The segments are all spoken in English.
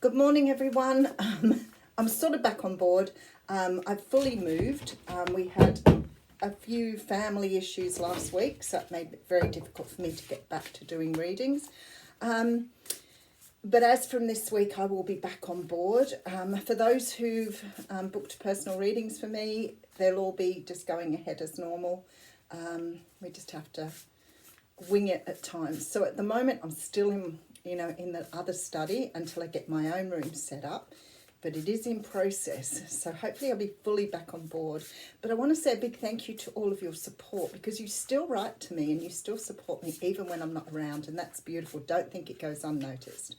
Good morning, everyone. I'm sort of back on board. I've fully moved. We had a few family issues last week, so it made it very difficult for me to get back to doing readings. But as from this week, I will be back on board. For those who've booked personal readings for me, they'll all be just going ahead as normal. We just have to wing it at times. So at the moment, I'm still in the other study until I get my own room set up, but it is in process. So hopefully I'll be fully back on board. But I want to say a big thank you to all of your support, because you still write to me and you still support me even when I'm not around, and that's beautiful. Don't think it goes unnoticed.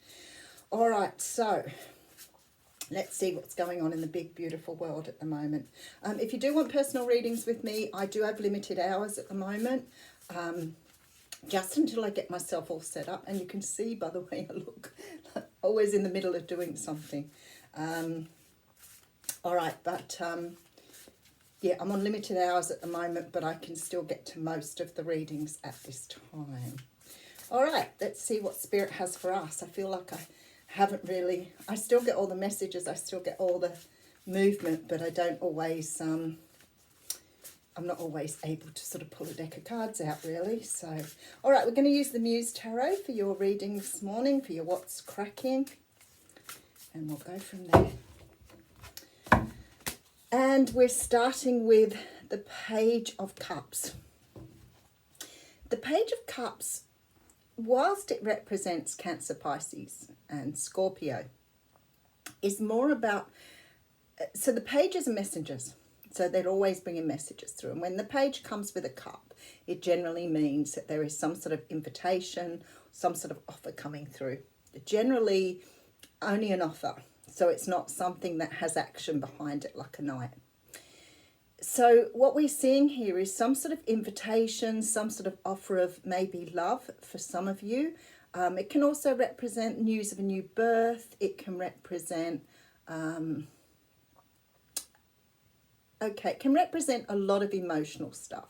All right, so let's see what's going on in the big, beautiful world at the moment. If you do want personal readings with me, I do have limited hours at the moment. Just until I get myself all set up, and you can see by the way I look, always in the middle of doing something. All right, but yeah, I'm on limited hours at the moment, but I can still get to most of the readings at this time. All right, let's see what Spirit has for us. I feel like I still get all the messages, I still get all the movement, but I don't always, I'm not always able to sort of pull a deck of cards out, really. So, all right, we're going to use the Muse Tarot for your reading this morning, for your What's Cracking. And we'll go from there. And we're starting with the Page of Cups. The Page of Cups, whilst it represents Cancer, Pisces and Scorpio, is more about... So the pages are messengers. So they're always bringing messages through. And when the page comes with a cup, it generally means that there is some sort of invitation, some sort of offer coming through. Generally, only an offer. So it's not something that has action behind it like a knight. So what we're seeing here is some sort of invitation, some sort of offer of maybe love for some of you. It can also represent news of a new birth. It can represent... it can represent a lot of emotional stuff.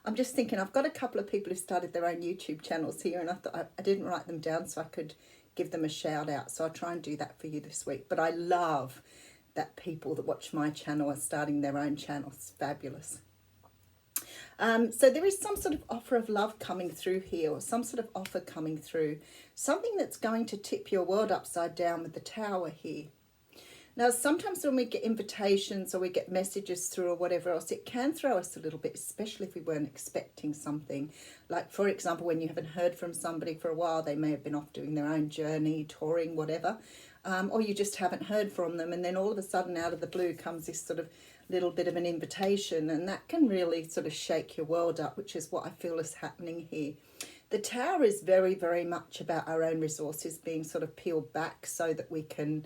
I'm just thinking, I've got a couple of people who started their own YouTube channels here, and I thought I didn't write them down so I could give them a shout out. So I'll try and do that for you this week. But I love that people that watch my channel are starting their own channels. It's fabulous. So there is some sort of offer of love coming through here, or some sort of offer coming through. Something that's going to tip your world upside down with the Tower here. Now, sometimes when we get invitations or we get messages through or whatever else, it can throw us a little bit, especially if we weren't expecting something. Like, for example, when you haven't heard from somebody for a while, they may have been off doing their own journey, touring, whatever, or you just haven't heard from them. And then all of a sudden, out of the blue comes this sort of little bit of an invitation, and that can really sort of shake your world up, which is what I feel is happening here. The Tower is very, very much about our own resources being sort of peeled back so that we can...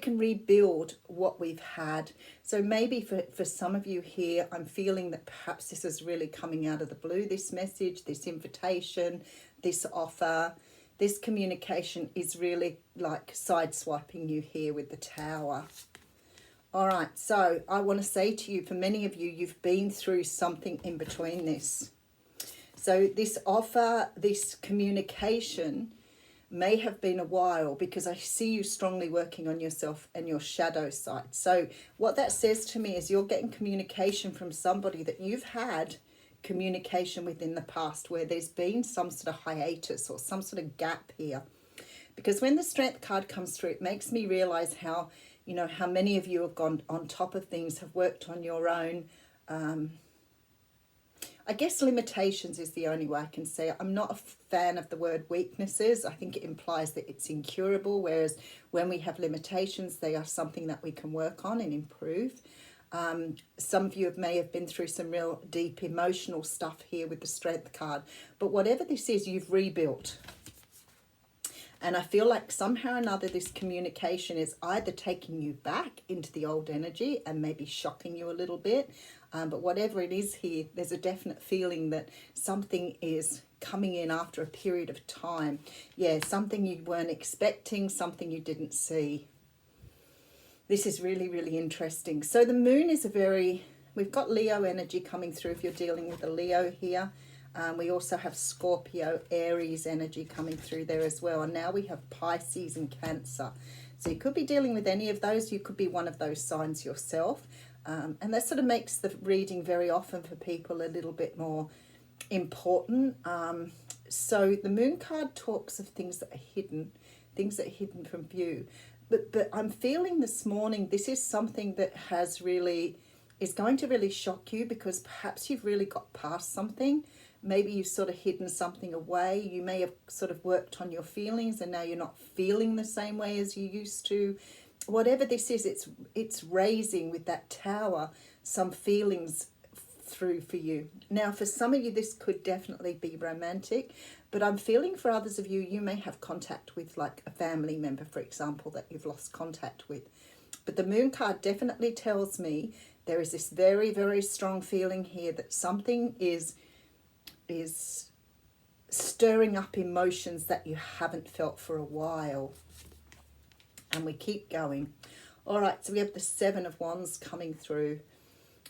rebuild what we've had. So maybe for some of you here, I'm feeling that perhaps this is really coming out of the blue, this message, this invitation, this offer, this communication is really like sideswiping you here with the Tower. All right, so I want to say to you, for many of you, you've been through something in between this. So this offer, this communication may have been a while, because I see you strongly working on yourself and your shadow side. So what that says to me is you're getting communication from somebody that you've had communication with in the past, where there's been some sort of hiatus or some sort of gap here. Because when the Strength card comes through, it makes me realize how, how many of you have gone on top of things, have worked on your own, I guess limitations is the only way I can say it. I'm not a fan of the word weaknesses. I think it implies that it's incurable, whereas when we have limitations, they are something that we can work on and improve. Some of you may have been through some real deep emotional stuff here with the Strength card, but whatever this is, you've rebuilt. And I feel like somehow or another this communication is either taking you back into the old energy and maybe shocking you a little bit. But whatever it is here, there's a definite feeling that something is coming in after a period of time. Yeah, something you weren't expecting, something you didn't see. This is really, really interesting. So the moon is we've got Leo energy coming through if you're dealing with a Leo here. We also have Scorpio, Aries energy coming through there as well. And now we have Pisces and Cancer. So you could be dealing with any of those. You could be one of those signs yourself. And that sort of makes the reading very often for people a little bit more important. So the moon card talks of things that are hidden from view. But I'm feeling this morning this is something that is going to really shock you, because perhaps you've really got past something. Maybe you've sort of hidden something away. You may have sort of worked on your feelings and now you're not feeling the same way as you used to. Whatever this is, it's raising with that tower some feelings through for you. Now, for some of you, this could definitely be romantic, but I'm feeling for others of you, you may have contact with like a family member, for example, that you've lost contact with. But the moon card definitely tells me there is this very, very strong feeling here that something is stirring up emotions that you haven't felt for a while. And we keep going. All right, so we have the Seven of Wands coming through.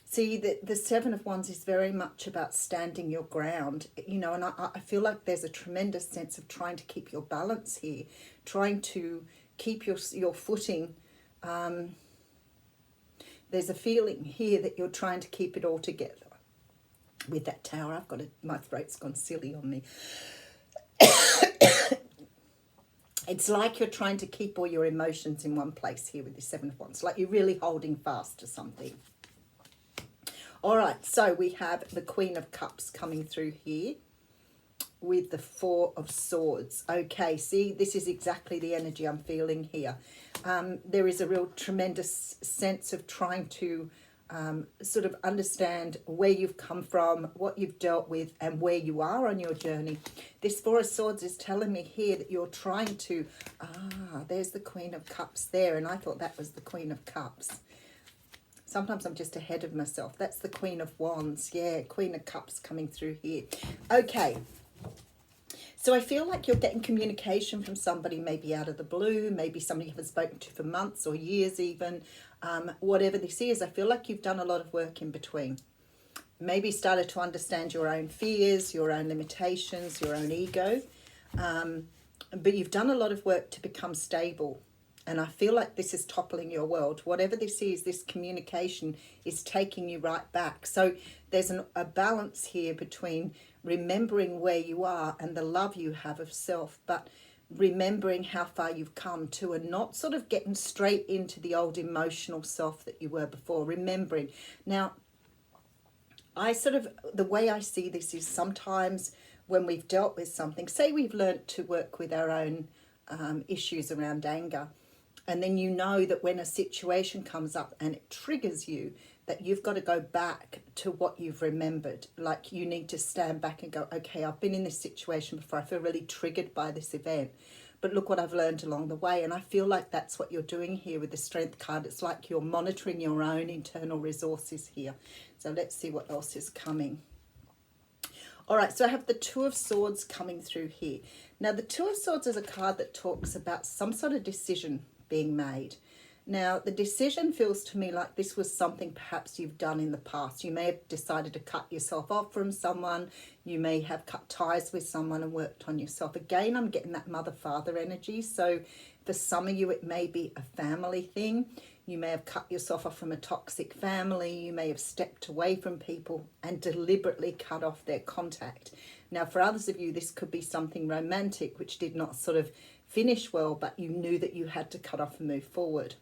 See, the Seven of Wands is very much about standing your ground, you know, and I feel like there's a tremendous sense of trying to keep your balance here, trying to keep your footing. There's a feeling here that you're trying to keep it all together. With that tower, my throat's gone silly on me. It's like you're trying to keep all your emotions in one place here with the Seven of Wands, like you're really holding fast to something. All right, so we have the Queen of Cups coming through here with the Four of Swords. Okay, see, this is exactly the energy I'm feeling here. There is a real tremendous sense of trying to sort of understand where you've come from, what you've dealt with, and where you are on your journey. This Four of Swords is telling me here that you're trying to, there's the Queen of Cups there, and I thought that was the Queen of Cups. Sometimes I'm just ahead of myself. That's the Queen of Wands. Yeah, Queen of Cups coming through here. Okay. So I feel like you're getting communication from somebody, maybe out of the blue, maybe somebody you haven't spoken to for months or years even. Whatever this is, I feel like you've done a lot of work in between. Maybe started to understand your own fears, your own limitations, your own ego. But you've done a lot of work to become stable. And I feel like this is toppling your world. Whatever this is, this communication is taking you right back. So there's a balance here between remembering where you are and the love you have of self, but remembering how far you've come to, and not sort of getting straight into the old emotional self that you were before. Remembering. Now, the way I see this is sometimes when we've dealt with something, say we've learnt to work with our own issues around anger, and then you know that when a situation comes up and it triggers you, that you've got to go back to what you've remembered. Like you need to stand back and go, okay, I've been in this situation before. I feel really triggered by this event, but look what I've learned along the way. And I feel like that's what you're doing here with the Strength card. It's like you're monitoring your own internal resources here. So let's see what else is coming. All right, so I have the Two of Swords coming through here. Now, the Two of Swords is a card that talks about some sort of decision being made. Now, the decision feels to me like this was something perhaps you've done in the past. You may have decided to cut yourself off from someone. You may have cut ties with someone and worked on yourself. Again, I'm getting that mother-father energy. So for some of you, it may be a family thing. You may have cut yourself off from a toxic family. You may have stepped away from people and deliberately cut off their contact. Now, for others of you, this could be something romantic which did not sort of finish well, but you knew that you had to cut off and move forward.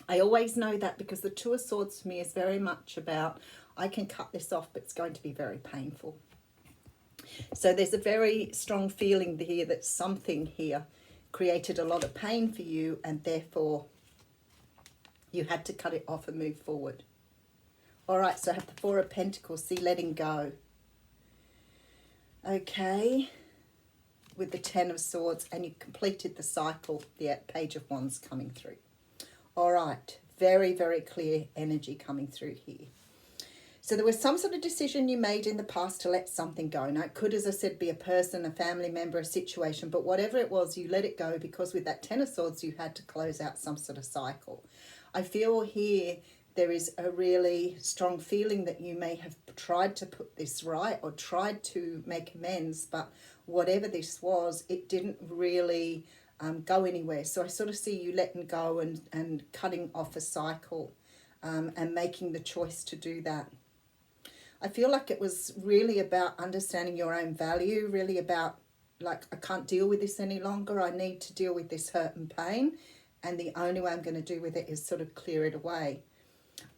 I always know that because the Two of Swords for me is very much about, I can cut this off, but it's going to be very painful. So there's a very strong feeling here that something here created a lot of pain for you, and therefore you had to cut it off and move forward. All right, so I have the Four of Pentacles, see, letting go. Okay, with the Ten of Swords, and you completed the cycle, the Page of Wands coming through. All right, very, very clear energy coming through here. So there was some sort of decision you made in the past to let something go. Now, it could, as I said, be a person, a family member, a situation, but whatever it was, you let it go because with that Ten of Swords, you had to close out some sort of cycle. I feel here There is a really strong feeling that you may have tried to put this right or tried to make amends, but whatever this was, it didn't really go anywhere. So I sort of see you letting go and cutting off a cycle and making the choice to do that. I feel like it was really about understanding your own value, really about like, I can't deal with this any longer. I need to deal with this hurt and pain. And the only way I'm going to do with it is sort of clear it away.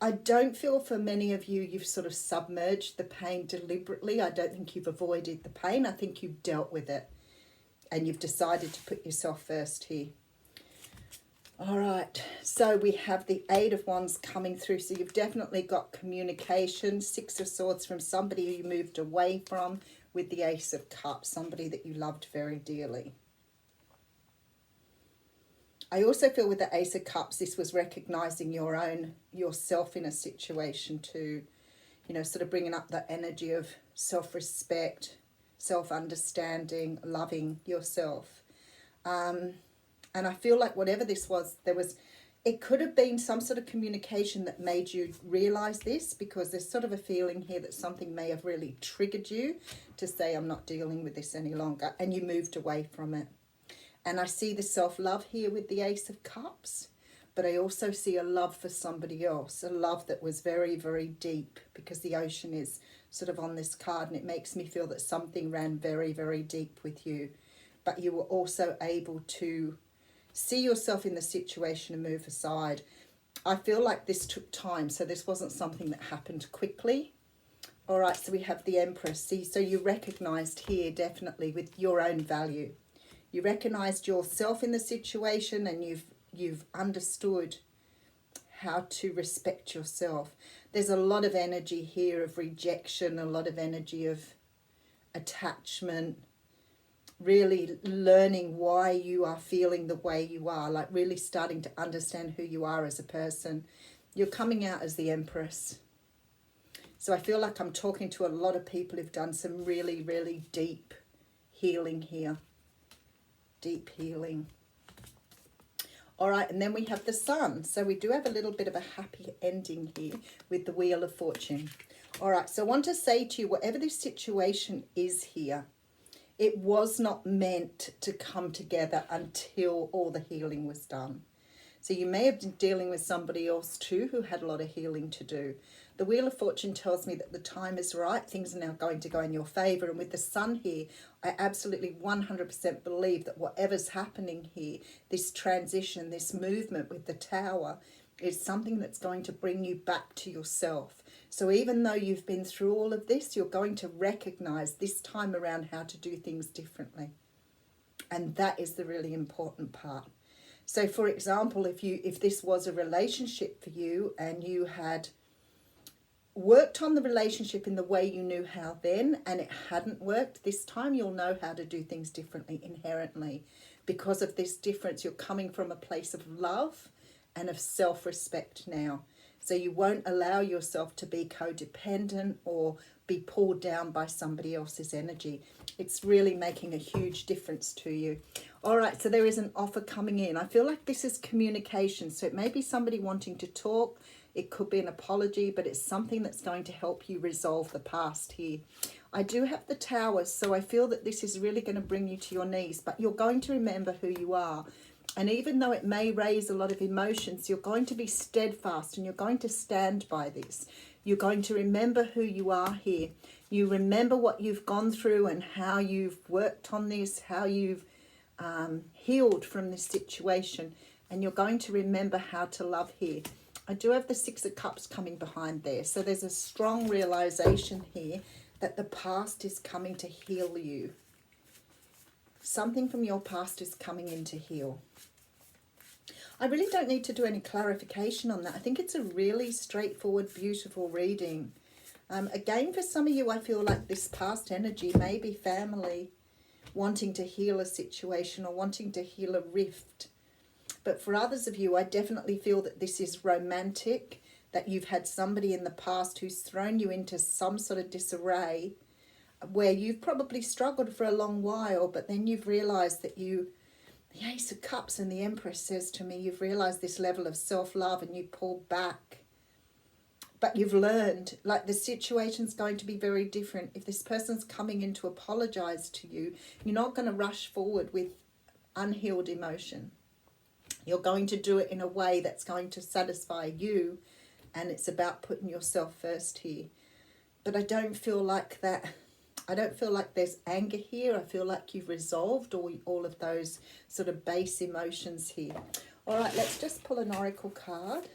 I don't feel for many of you, you've sort of submerged the pain deliberately. I don't think you've avoided the pain. I think you've dealt with it. And you've decided to put yourself first here. All right, so we have the Eight of Wands coming through. So you've definitely got communication, Six of Swords from somebody who you moved away from, with the Ace of Cups, somebody that you loved very dearly. I also feel with the Ace of Cups, this was recognizing yourself in a situation too, you know, sort of bringing up the energy of self-respect, self-understanding, loving yourself. And I feel like whatever this was, it could have been some sort of communication that made you realize this, because there's sort of a feeling here that something may have really triggered you to say, I'm not dealing with this any longer, and you moved away from it. And I see the self-love here with the Ace of Cups, but I also see a love for somebody else, a love that was very, very deep, because the ocean is sort of on this card, and it makes me feel that something ran very, very deep with you, but you were also able to see yourself in the situation and move aside. I feel like this took time, so this wasn't something that happened quickly. All right, so we have the Empress. See, so you recognized here definitely with your own value. You recognized yourself in the situation, and you've understood how to respect yourself. There's a lot of energy here of rejection, a lot of energy of attachment, really learning why you are feeling the way you are, like really starting to understand who you are as a person. You're coming out as the Empress. So I feel like I'm talking to a lot of people who've done some really, really deep healing here. Deep healing. All right, and then we have the Sun. So we do have a little bit of a happy ending here with the Wheel of Fortune. All right, so I want to say to you, whatever this situation is here, it was not meant to come together until all the healing was done. So you may have been dealing with somebody else too who had a lot of healing to do. The Wheel of Fortune tells me that the time is right. Things are now going to go in your favour. And with the Sun here, I absolutely 100% believe that whatever's happening here, this transition, this movement with the Tower, is something that's going to bring you back to yourself. So even though you've been through all of this, you're going to recognise this time around how to do things differently. And that is the really important part. So for example, if this was a relationship for you and you had worked on the relationship in the way you knew how then, and it hadn't worked, this time you'll know how to do things differently inherently. Because of this difference, you're coming from a place of love and of self-respect now. So you won't allow yourself to be codependent or be pulled down by somebody else's energy. It's really making a huge difference to you. All right, so there is an offer coming in. I feel like this is communication. So it may be somebody wanting to talk. It could be an apology, but it's something that's going to help you resolve the past here. I do have the Tower, so I feel that this is really going to bring you to your knees, but you're going to remember who you are. And even though it may raise a lot of emotions, you're going to be steadfast and you're going to stand by this. You're going to remember who you are here. You remember what you've gone through and how you've worked on this, how you've healed from this situation. And you're going to remember how to love here. I do have the Six of Cups coming behind there. So there's a strong realization here that the past is coming to heal you. Something from your past is coming in to heal. I really don't need to do any clarification on that. I think it's a really straightforward, beautiful reading. Again, for some of you, I feel like this past energy may be family wanting to heal a situation or wanting to heal a rift. But for others of you, I definitely feel that this is romantic, that you've had somebody in the past who's thrown you into some sort of disarray where you've probably struggled for a long while, but then you've realised that the Ace of Cups and the Empress says to me, you've realised this level of self-love and you pull back but you've learned, like the situation's going to be very different. If this person's coming in to apologize to you, you're not going to rush forward with unhealed emotion. You're going to do it in a way that's going to satisfy you, and it's about putting yourself first here. But I don't feel like that. I don't feel like there's anger here. I feel like you've resolved all of those sort of base emotions here. All right, let's just pull an oracle card.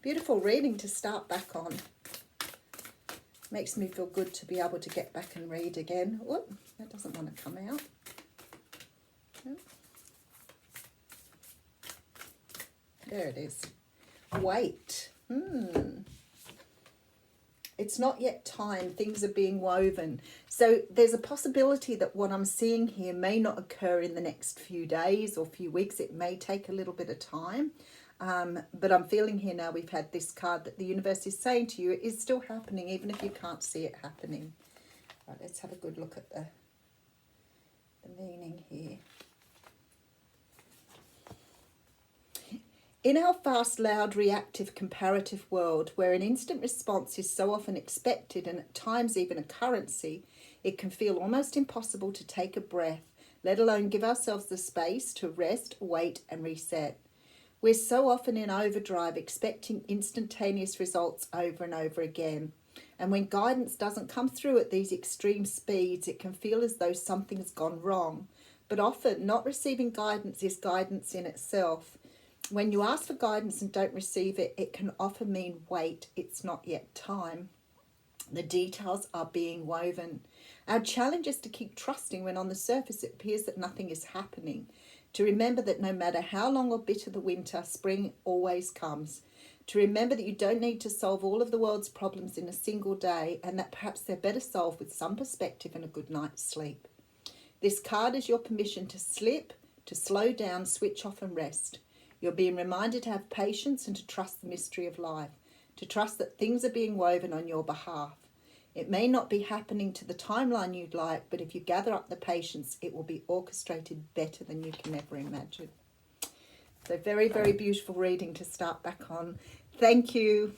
Beautiful reading to start back on. Makes me feel good to be able to get back and read again. Whoop, that doesn't want to come out. There it is. Wait. It's not yet time. Things are being woven. So there's a possibility that what I'm seeing here may not occur in the next few days or few weeks. It may take a little bit of time. But I'm feeling here now we've had this card that the universe is saying to you it is still happening, even if you can't see it happening. Right, let's have a good look at the meaning here. In our fast, loud, reactive, comparative world, where an instant response is so often expected and at times even a currency, it can feel almost impossible to take a breath, let alone give ourselves the space to rest, wait, and reset. We're so often in overdrive, expecting instantaneous results over and over again. And when guidance doesn't come through at these extreme speeds, it can feel as though something's gone wrong. But often, not receiving guidance is guidance in itself. When you ask for guidance and don't receive it, it can often mean wait, it's not yet time. The details are being woven. Our challenge is to keep trusting when on the surface it appears that nothing is happening. To remember that no matter how long or bitter the winter, spring always comes. To remember that you don't need to solve all of the world's problems in a single day, and that perhaps they're better solved with some perspective and a good night's sleep. This card is your permission to slip, to slow down, switch off and rest. You're being reminded to have patience and to trust the mystery of life, to trust that things are being woven on your behalf. It may not be happening to the timeline you'd like, but if you gather up the patience, it will be orchestrated better than you can ever imagine. So very, very beautiful reading to start back on. Thank you.